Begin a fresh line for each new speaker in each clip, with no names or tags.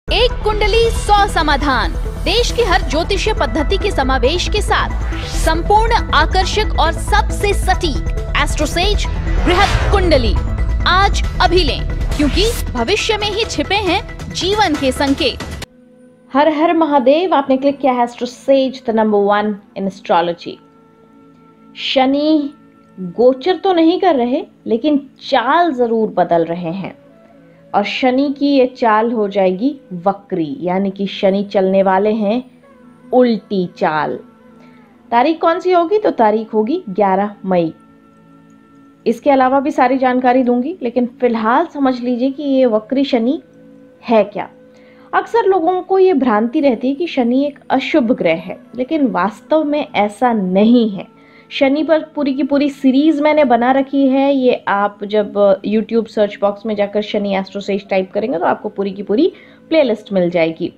एक कुंडली 100 समाधान, देश की हर ज्योतिषीय पद्धति के समावेश के साथ संपूर्ण, आकर्षक और सबसे सटीक एस्ट्रोसेज बृहद कुंडली आज अभी लें, क्योंकि भविष्य में ही छिपे हैं जीवन के संकेत।
हर हर महादेव। आपने क्लिक किया है AstroSage the number 1 in astrology. Shani गोचर तो नहीं कर रहे, लेकिन चाल जरूर बदल रहे हैं और शनि की ये चाल हो जाएगी वक्री, यानी कि शनि चलने वाले हैं उल्टी चाल। तारीख कौन सी होगी? तो तारीख होगी 11 मई। इसके अलावा भी सारी जानकारी दूंगी, लेकिन फिलहाल समझ लीजिए कि ये वक्री शनि है क्या। अक्सर लोगों को ये भ्रांति रहती है कि शनि एक अशुभ ग्रह है, लेकिन वास्तव में ऐसा नहीं है। शनि पर पूरी की पूरी सीरीज मैंने बना रखी है। ये आप जब YouTube सर्च बॉक्स में जाकर शनि एस्ट्रोसेज टाइप करेंगे तो आपको पूरी की पूरी प्लेलिस्ट मिल जाएगी।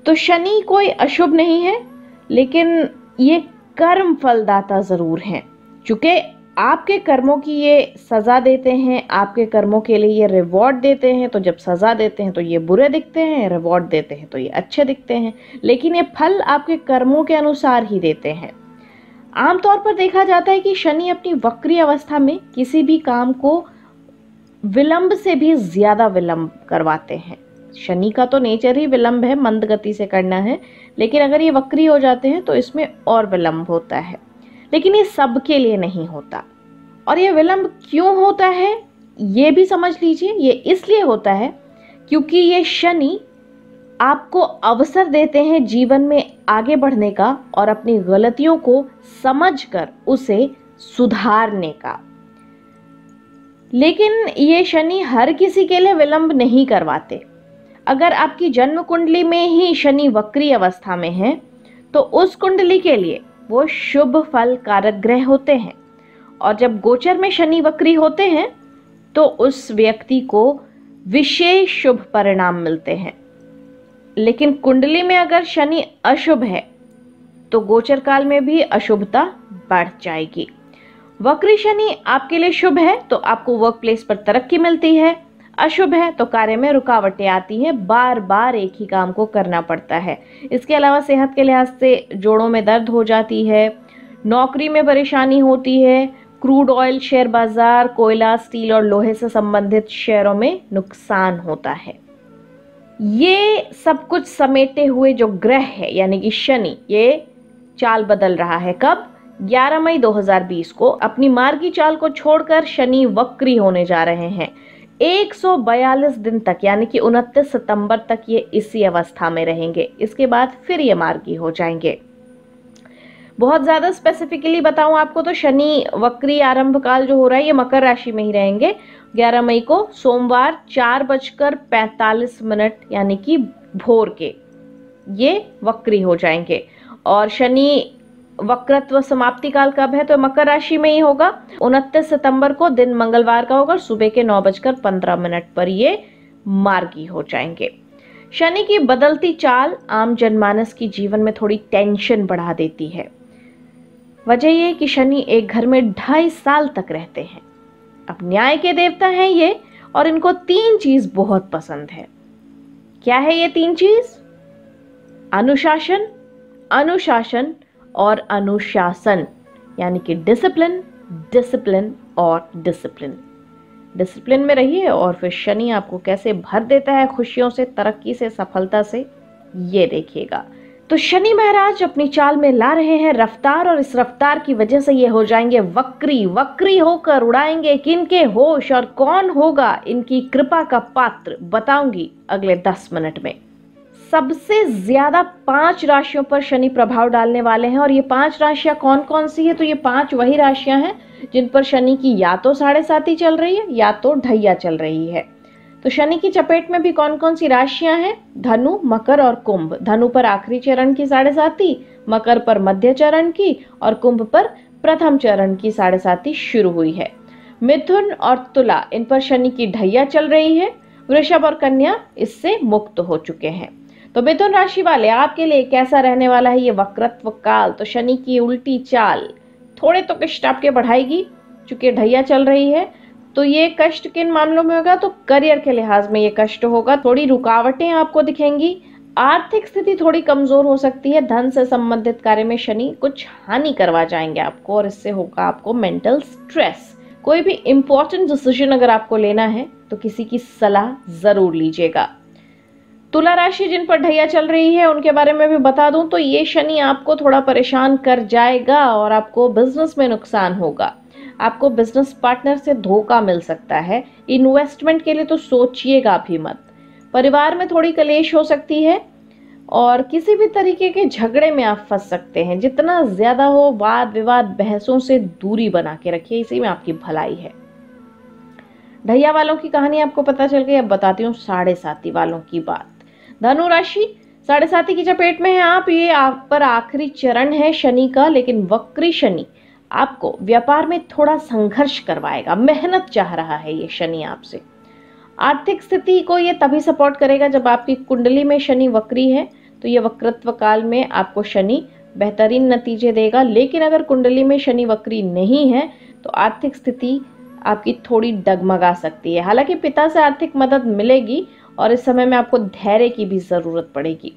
तो शनि कोई अशुभ नहीं है, लेकिन ये कर्म फलदाता जरूर हैं। चूंकि आपके कर्मों की ये सजा देते हैं, आपके कर्मों के लिए ये रिवॉर्ड देते हैं। तो जब सजा देते हैं तो ये बुरे दिखते हैं, रिवॉर्ड देते हैं तो ये अच्छे दिखते हैं, लेकिन ये फल आपके कर्मों के अनुसार ही देते हैं। आमतौर पर देखा जाता है कि शनि अपनी वक्री अवस्था में किसी भी काम को विलंब से भी ज्यादा विलंब करवाते हैं। शनि का तो नेचर ही विलंब है, मंद गति से करना है, लेकिन अगर ये वक्री हो जाते हैं तो इसमें और विलंब होता है। लेकिन ये सबके लिए नहीं होता। और ये विलंब क्यों होता है ये भी समझ लीजिए। ये इसलिए होता है क्योंकि ये शनि आपको अवसर देते हैं जीवन में आगे बढ़ने का और अपनी गलतियों को समझकर उसे सुधारने का। लेकिन ये शनि हर किसी के लिए विलंब नहीं करवाते। अगर आपकी जन्म कुंडली में ही शनि वक्री अवस्था में है तो उस कुंडली के लिए वो शुभ फल कारक ग्रह होते हैं, और जब गोचर में शनि वक्री होते हैं तो उस व्यक्ति को विशेष शुभ परिणाम मिलते हैं। लेकिन कुंडली में अगर शनि अशुभ है तो गोचर काल में भी अशुभता बढ़ जाएगी। वक्री शनि आपके लिए शुभ है तो आपको वर्क प्लेस पर तरक्की मिलती है, अशुभ है तो कार्य में रुकावटें आती हैं, बार बार एक ही काम को करना पड़ता है। इसके अलावा सेहत के लिहाज से जोड़ों में दर्द हो जाती है, नौकरी में परेशानी होती है, क्रूड ऑयल, शेयर बाजार, कोयला, स्टील और लोहे से संबंधित शेयरों में नुकसान होता है। ये सब कुछ समेटे हुए जो ग्रह है यानी कि शनि, ये चाल बदल रहा है। कब? 11 मई 2020 को अपनी मार्गी चाल को छोड़कर शनि वक्री होने जा रहे हैं। 142 दिन तक यानी कि 29 सितंबर तक ये इसी अवस्था में रहेंगे। इसके बाद फिर ये मार्गी हो जाएंगे। बहुत ज्यादा स्पेसिफिकली बताऊं आपको तो शनि वक्री आरंभ काल जो हो रहा है ये मकर राशि में ही रहेंगे। 11 मई को सोमवार 4:45 यानी कि भोर के ये वक्री हो जाएंगे। और शनि वक्रत्व समाप्ति काल कब है? तो मकर राशि में ही होगा। 29 सितंबर को दिन मंगलवार का होगा, सुबह के 9:15 पर ये मार्गी हो जाएंगे। शनि की बदलती चाल आम जनमानस की जीवन में थोड़ी टेंशन बढ़ा देती है। वजह ये कि शनि एक घर में 2.5 साल तक रहते हैं। अब न्याय के देवता हैं ये, और इनको 3 चीज बहुत पसंद है। क्या है ये 3 चीज? अनुशासन, अनुशासन और अनुशासन, यानी कि डिसिप्लिन, डिसिप्लिन और डिसिप्लिन। डिसिप्लिन में रहिए और फिर शनि आपको कैसे भर देता है खुशियों से, तरक्की से, सफलता से, ये देखिएगा। तो शनि महाराज अपनी चाल में ला रहे हैं रफ्तार, और इस रफ्तार की वजह से ये हो जाएंगे वक्री। वक्री होकर उड़ाएंगे किनके होश, और कौन होगा इनकी कृपा का पात्र बताऊंगी अगले 10 मिनट में। सबसे ज्यादा 5 राशियों पर शनि प्रभाव डालने वाले हैं, और ये 5 राशियां कौन कौन सी है? तो ये 5 वही राशियां हैं जिन पर शनि की या तो 7.5 चल रही है या तो ढैया चल रही है। तो शनि की चपेट में भी कौन कौन सी राशियां हैं? धनु, मकर और कुंभ। धनु पर आखिरी चरण की 7.5, मकर पर मध्य चरण की, और कुंभ पर प्रथम चरण की 7.5 शुरू हुई है। मिथुन और तुला, इन पर शनि की ढैया चल रही है। वृषभ और कन्या इससे मुक्त हो चुके हैं। तो मिथुन राशि वाले, आपके लिए कैसा रहने वाला है ये वक्रत्व काल? तो शनि की उल्टी चाल थोड़े तो कष्ट आपके बढ़ाएगी, चूंकि ढैया चल रही है। तो ये कष्ट किन मामलों में होगा? तो करियर के लिहाज में ये कष्ट होगा, थोड़ी रुकावटें आपको दिखेंगी, आर्थिक स्थिति थोड़ी कमजोर हो सकती है, धन से संबंधित कार्य में शनि कुछ हानि करवा जाएंगे आपको और इससे होगा आपको मेंटल स्ट्रेस। कोई भी इंपॉर्टेंट डिसीजन अगर आपको लेना है तो किसी की सलाह जरूर लीजिएगा। तुला राशि जिन पर ढैया चल रही है उनके बारे में भी बता दूं तो ये शनि आपको थोड़ा परेशान कर जाएगा और आपको बिजनेस में नुकसान होगा। आपको बिजनेस पार्टनर से धोखा मिल सकता है। इन्वेस्टमेंट के लिए तो सोचिएगा भी मत। परिवार में थोड़ी कलेश हो सकती है और किसी भी तरीके के झगड़े में आप फंस सकते हैं। जितना ज्यादा हो वाद विवाद बहसों से दूरी बना के रखिए, इसी में आपकी भलाई है। ढैया वालों की कहानी आपको पता चल गई। अब बताती हूँ साढ़े साथी वालों की बात। धनु राशि साढ़े साथी की चपेट में है आप। ये आप पर आखिरी चरण है शनि का, लेकिन वक्री शनि आपको व्यापार में थोड़ा संघर्ष करवाएगा। मेहनत चाह रहा है ये शनि आपसे। आर्थिक स्थिति को ये तभी सपोर्ट करेगा जब आपकी कुंडली में शनि वक्री है, तो ये वक्रत्व काल में आपको शनि बेहतरीन नतीजे देगा। लेकिन अगर कुंडली में शनि वक्री नहीं है तो आर्थिक स्थिति आपकी थोड़ी डगमगा सकती है। हालांकि पिता से आर्थिक मदद मिलेगी और इस समय में आपको धैर्य की भी जरूरत पड़ेगी।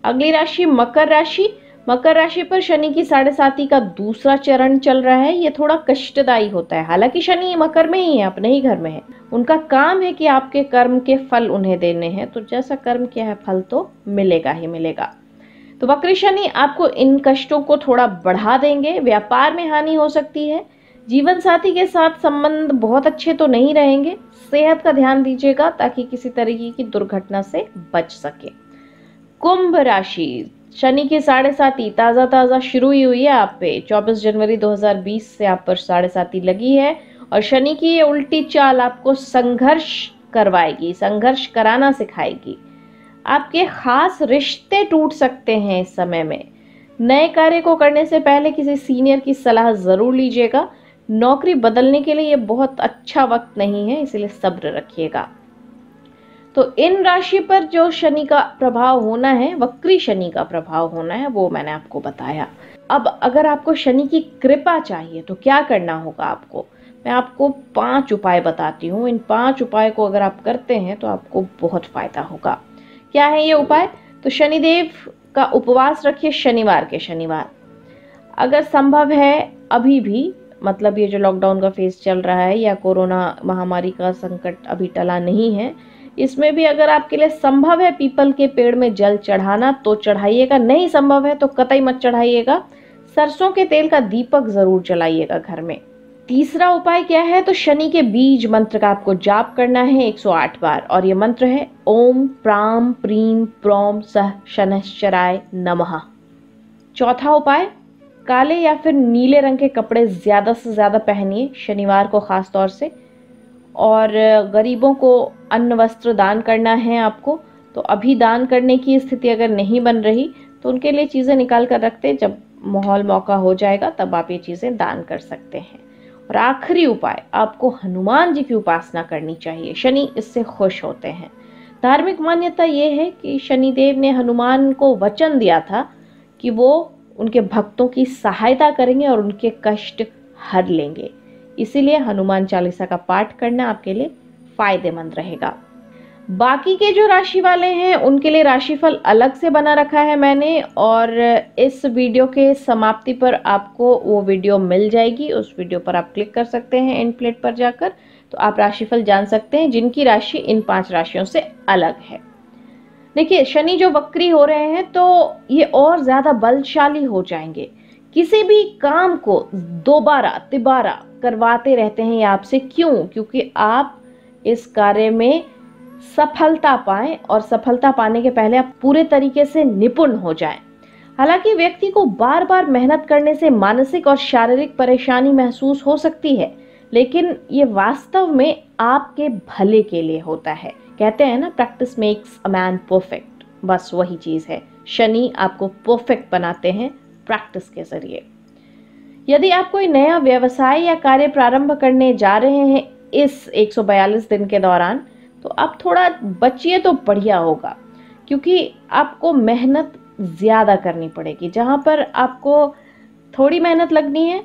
अगली राशि मकर राशि। मकर राशि पर शनि की साढ़े साथी का दूसरा चरण चल रहा है। ये थोड़ा कष्टदायी होता है। हालांकि शनि मकर में ही है, अपने ही घर में है। उनका काम है कि आपके कर्म के फल उन्हें देने हैं, तो जैसा कर्म किया है फल तो मिलेगा ही मिलेगा। तो वक्री शनि आपको इन कष्टों को थोड़ा बढ़ा देंगे। व्यापार में हानि हो सकती है। जीवन साथी के साथ संबंध बहुत अच्छे तो नहीं रहेंगे। सेहत का ध्यान दीजिएगा ताकि किसी तरीके की दुर्घटना से बच सके। कुंभ राशि शनि की साढ़े साथी ताज़ा शुरू ही हुई है आप पे। 24 जनवरी 2020 से आप पर साढ़े साथी लगी है और शनि की ये उल्टी चाल आपको संघर्ष करवाएगी, संघर्ष कराना सिखाएगी। आपके खास रिश्ते टूट सकते हैं इस समय में। नए कार्य को करने से पहले किसी सीनियर की सलाह जरूर लीजिएगा। नौकरी बदलने के लिए ये बहुत अच्छा वक्त नहीं है, इसलिए सब्र रखिएगा। तो इन राशि पर जो शनि का प्रभाव होना है, वक्री शनि का प्रभाव होना है, वो मैंने आपको बताया। अब अगर आपको शनि की कृपा चाहिए तो क्या करना होगा आपको, मैं आपको 5 उपाय बताती हूँ। इन 5 उपाय को अगर आप करते हैं तो आपको बहुत फायदा होगा। क्या है ये उपाय? तो शनिदेव का उपवास रखिए शनिवार के शनिवार। अगर संभव है अभी भी, मतलब ये जो लॉकडाउन का फेज चल रहा है या कोरोना महामारी का संकट अभी टला नहीं है, इसमें भी अगर आपके लिए संभव है पीपल के पेड़ में जल चढ़ाना तो चढ़ाइएगा। नहीं संभव है तो कतई मत चढ़ाइएगा। सरसों के तेल का दीपक जरूर जलाइएगा घर में। तीसरा उपाय क्या है? तो शनि के बीज मंत्र का आपको जाप करना है 108 बार और ये मंत्र है ओम प्राम प्रीम प्रोम सह शनैश्चराय नमः। चौथा उपाय, काले या फिर नीले रंग के कपड़े ज्यादा से ज्यादा पहनिए शनिवार को खास तौर से, और गरीबों को अन्न वस्त्र दान करना है आपको। तो अभी दान करने की स्थिति अगर नहीं बन रही तो उनके लिए चीज़ें निकाल कर रखते, जब माहौल मौका हो जाएगा तब आप ये चीज़ें दान कर सकते हैं। और आखिरी उपाय, आपको हनुमान जी की उपासना करनी चाहिए। शनि इससे खुश होते हैं। धार्मिक मान्यता ये है कि शनिदेव ने हनुमान को वचन दिया था कि वो उनके भक्तों की सहायता करेंगे और उनके कष्ट हर लेंगे। इसीलिए हनुमान चालीसा का पाठ करना आपके लिए फायदेमंद रहेगा। बाकी के जो राशि वाले हैं उनके लिए राशिफल अलग से बना रखा है मैंने, और इस वीडियो के समाप्ति पर आपको वो वीडियो मिल जाएगी। उस वीडियो पर आप क्लिक कर सकते हैं एंड प्लेट पर जाकर, तो आप राशिफल जान सकते हैं जिनकी राशि इन 5 राशियों से अलग है। देखिए, शनि जो वक्री हो रहे हैं तो ये और ज्यादा बलशाली हो जाएंगे। किसी भी काम को दोबारा तिबारा करवाते रहते हैं ये आपसे। क्यों? क्योंकि आप इस कार्य में सफलता पाएं और सफलता पाने के पहले आप पूरे तरीके से निपुण हो जाएं। हालांकि व्यक्ति को बार बार मेहनत करने से मानसिक और शारीरिक परेशानी महसूस हो सकती है, लेकिन ये वास्तव में आपके भले के लिए होता है। कहते हैं ना, practice makes a man perfect. बस वही चीज है। शनि आपको परफेक्ट बनाते हैं प्रैक्टिस के जरिए। यदि आप कोई नया व्यवसाय या कार्य प्रारंभ करने जा रहे हैं इस 142 दिन के दौरान, तो आप थोड़ा बचिए तो बढ़िया होगा, क्योंकि आपको मेहनत ज़्यादा करनी पड़ेगी। जहाँ पर आपको थोड़ी मेहनत लगनी है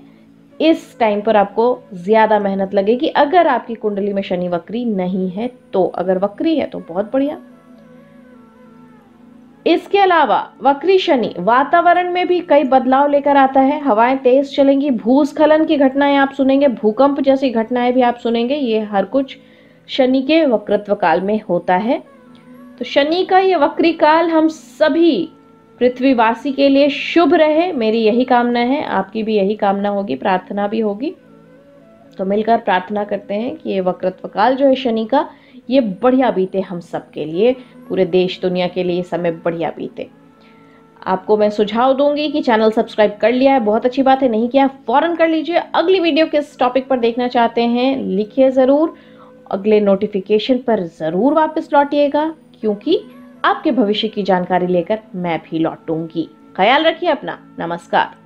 इस टाइम पर आपको ज़्यादा मेहनत लगेगी अगर आपकी कुंडली में शनि वक्री नहीं है तो। अगर वक्री है तो बहुत बढ़िया। इसके अलावा वक्री शनि वातावरण में भी कई बदलाव लेकर आता है। हवाएं तेज चलेंगी, भूस्खलन की घटनाएं आप सुनेंगे, भूकंप जैसी घटनाएं भी आप सुनेंगे। ये हर कुछ शनि के वक्रत्व काल में होता है। तो शनि का ये वक्री काल हम सभी पृथ्वीवासी के लिए शुभ रहे, मेरी यही कामना है, आपकी भी यही कामना होगी, प्रार्थना भी होगी। तो मिलकर प्रार्थना करते हैं कि ये वक्रत्व काल जो है शनि का, ये बढ़िया बीते हम सब के लिए, पूरे देश दुनिया के लिए समय बढ़िया बीते। आपको मैं सुझाव दूंगी कि चैनल सब्सक्राइब कर लिया है, बहुत अच्छी बात है, नहीं किया फौरन कर लीजिए। अगली वीडियो किस टॉपिक पर देखना चाहते हैं लिखिए ज़रूर, अगले नोटिफिकेशन पर ज़रूर वापस लौटिएगा, क्योंकि आपके भविष्य की जानकारी लेकर मैं भी लौटूंगी। ख्याल रखिए अपना। नमस्कार।